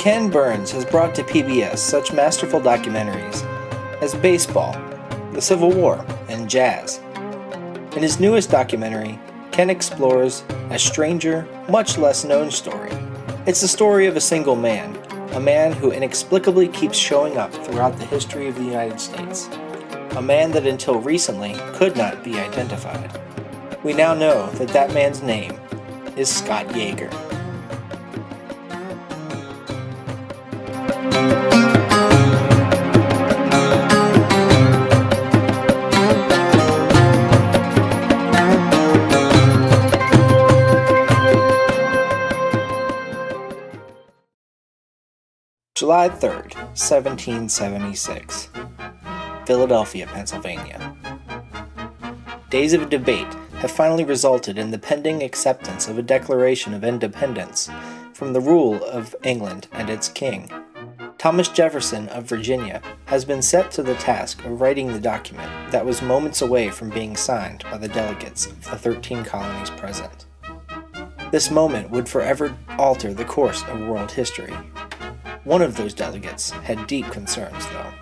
Ken Burns has brought to PBS such masterful documentaries as baseball, the Civil War, and jazz. In his newest documentary, Ken explores a stranger, much less known story. It's the story of a single man, a man who inexplicably keeps showing up throughout the history of the United States. A man that until recently could not be identified. We now know that that man's name is Scott Yeager. July 3rd, 1776. Philadelphia, Pennsylvania. Days of debate have finally resulted in the pending acceptance of a Declaration of Independence from the rule of England and its king. Thomas Jefferson of Virginia has been set to the task of writing the document that was moments away from being signed by the delegates of the 13 colonies present. This moment would forever alter the course of world history. One of those delegates had deep concerns, though.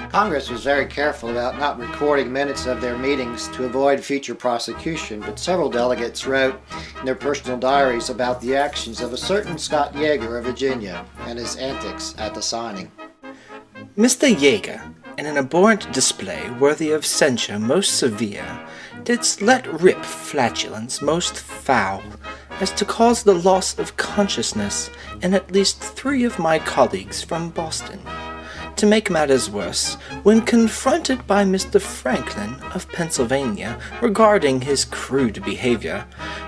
Congress was very careful about not recording minutes of their meetings to avoid future prosecution, but several delegates wrote in their personal diaries about the actions of a certain Scott Yeager of Virginia and his antics at the signing. Mr. Yeager, in an abhorrent display worthy of censure most severe, didst let rip flatulence most foul, as to cause the loss of consciousness in at least 3 of my colleagues from Boston. To make matters worse, when confronted by Mr. Franklin of Pennsylvania regarding his crude behavior,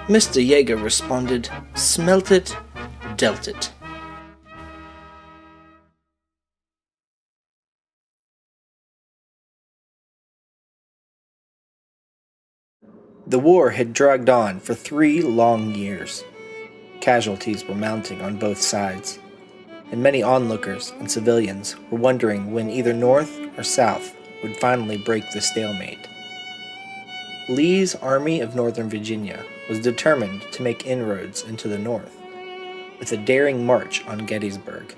Mr. Yeager responded, "Smelt it, dealt it." The war had dragged on for 3 long years. Casualties were mounting on both sides, and many onlookers and civilians were wondering when either North or South would finally break the stalemate. Lee's Army of Northern Virginia was determined to make inroads into the North, with a daring march on Gettysburg.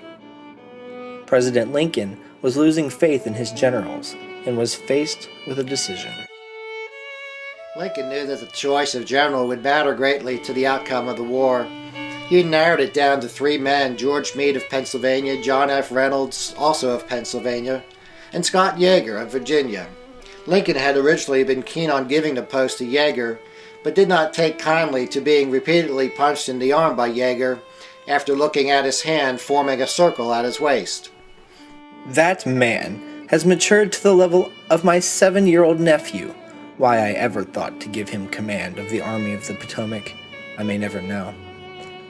President Lincoln was losing faith in his generals and was faced with a decision. Lincoln knew that the choice of general would matter greatly to the outcome of the war. He narrowed it down to 3 men: George Meade of Pennsylvania, John F. Reynolds, also of Pennsylvania, and Scott Yeager of Virginia. Lincoln had originally been keen on giving the post to Yeager, but did not take kindly to being repeatedly punched in the arm by Yeager after looking at his hand forming a circle at his waist. That man has matured to the level of my 7-year-old nephew. Why I ever thought to give him command of the Army of the Potomac, I may never know.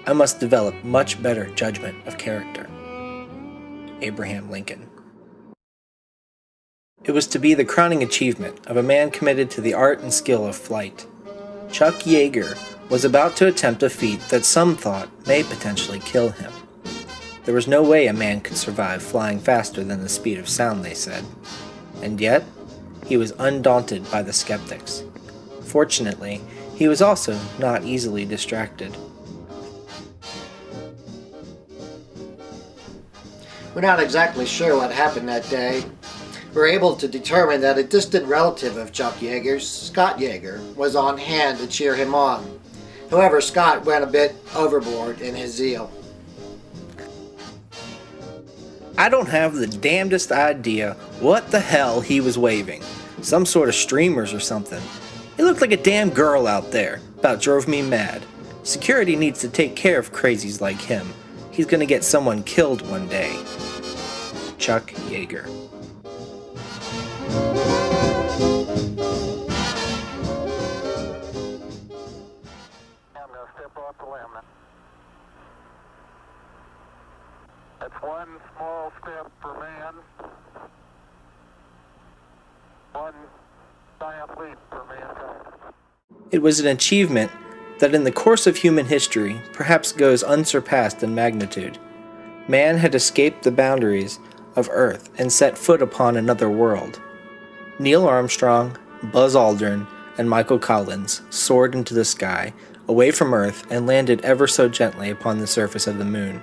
I must develop much better judgment of character. Abraham Lincoln. It was to be the crowning achievement of a man committed to the art and skill of flight. Chuck Yeager was about to attempt a feat that some thought may potentially kill him. There was no way a man could survive flying faster than the speed of sound, they said. And yet, he was undaunted by the skeptics. Fortunately, he was also not easily distracted. We're not exactly sure what happened that day. We're able to determine that a distant relative of Chuck Yeager's, Scott Yeager, was on hand to cheer him on. However, Scott went a bit overboard in his zeal. I don't have the damnedest idea what the hell he was waving. Some sort of streamers or something. It looked like a damn girl out there. About drove me mad. Security needs to take care of crazies like him. He's gonna get someone killed one day. Chuck Yeager. I'm gonna step off the limb now. That's one small step for man, one giant leap for mankind. It was an achievement that in the course of human history perhaps goes unsurpassed in magnitude. Man had escaped the boundaries of Earth and set foot upon another world. Neil Armstrong, Buzz Aldrin, and Michael Collins soared into the sky, away from Earth, and landed ever so gently upon the surface of the moon.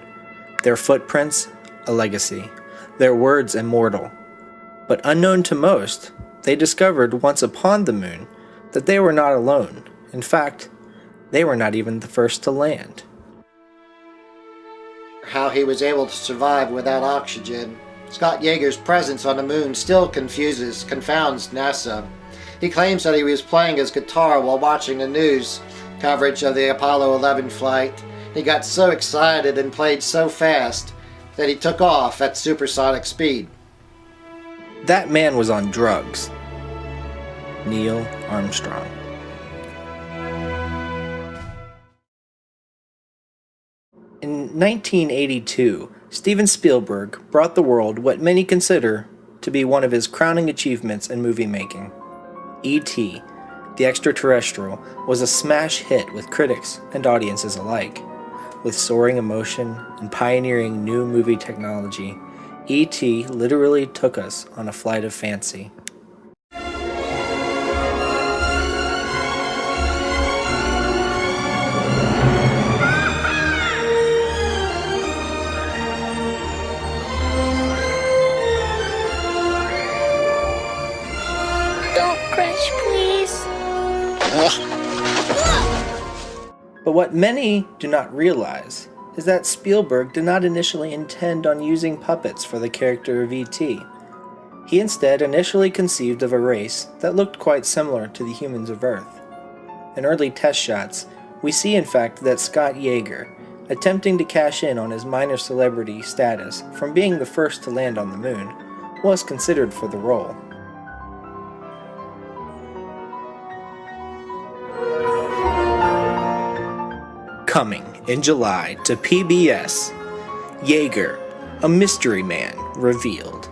Their footprints, a legacy. Their words, immortal. But unknown to most, they discovered once upon the moon that they were not alone. In fact, they were not even the first to land. How he was able to survive without oxygen. Scott Yeager's presence on the moon still confounds NASA. He claims that he was playing his guitar while watching the news coverage of the Apollo 11 flight. He got so excited and played so fast that he took off at supersonic speed. That man was on drugs. Neil Armstrong. In 1982, Steven Spielberg brought the world what many consider to be one of his crowning achievements in movie making. E.T., the extraterrestrial, was a smash hit with critics and audiences alike. With soaring emotion and pioneering new movie technology, E.T. literally took us on a flight of fancy. Don't crash, please. But what many do not realize is that Spielberg did not initially intend on using puppets for the character of E.T. He instead initially conceived of a race that looked quite similar to the humans of Earth. In early test shots, we see in fact that Scott Yeager, attempting to cash in on his minor celebrity status from being the first to land on the moon, was considered for the role. Coming in July to PBS, Yeager, a mystery man revealed.